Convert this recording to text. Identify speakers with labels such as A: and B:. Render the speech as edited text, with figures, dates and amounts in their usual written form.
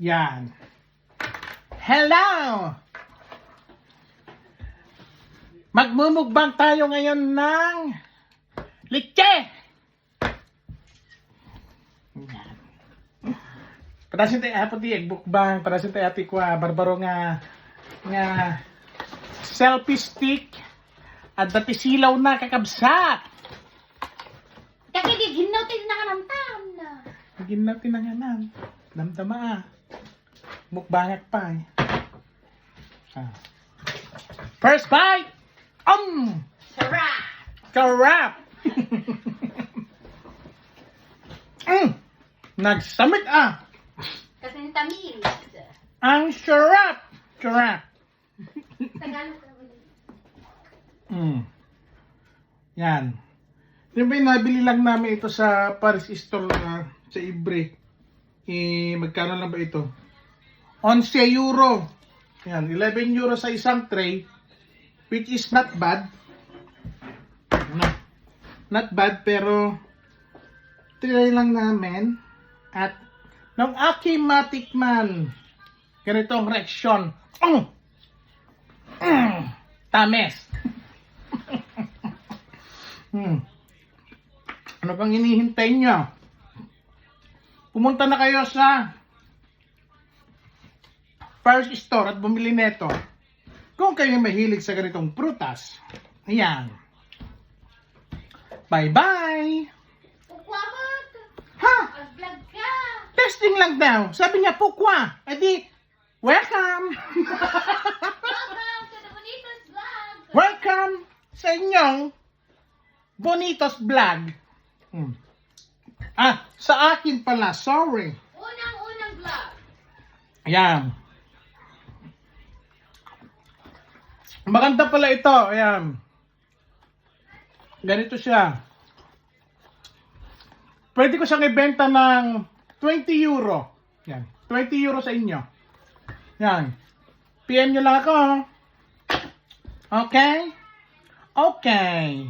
A: Yan. Hello! Magmumukbang tayo ngayon ng litse! Yan. Padasin tayo apo di bukbang, padasin tayo ati kwa barbaro nga selfie stick at dati silaw na kakabsat.
B: Kaki ginaw tin na kanamtam na.
A: Ginaw tinanganan. Damdama mukbangak pa eh. First bite!
B: Sarap!
A: Sarap! Nagsamit
B: Kasi ni tamis.
A: Ang sarap! Sarap!
B: Tagalog ka ba?
A: Yan. Yung ba nabili lang namin ito sa Paris Store sa Ibre. Magkano lang ba ito? 11 euro. Yan, 11 euro sa isang tray. Which is not bad. Not bad, pero try lang namin. At nung aking matikman, ganitong reaksyon. Tames. Ano pang hinihintay nyo? Pumunta na kayo sa Paris Store at bumili neto. Kung kayo mahilig sa ganitong prutas. Ayan. Bye-bye!
B: Pukwamot!
A: Ha?
B: Mag-vlog ka!
A: Testing lang daw. Sabi niya, pukwa. E di, welcome!
B: Welcome to the Bonitos Vlog!
A: Welcome sa inyong Bonitos Vlog. Sa akin pala, sorry.
B: Unang vlog.
A: Ayan. Maganda pala ito. Ayan. Ganito siya. Pwede ko siyang ibenta ng 20 euro. Yan. 20 euro sa inyo. Yan. PM nyo lang ako. Okay? Okay.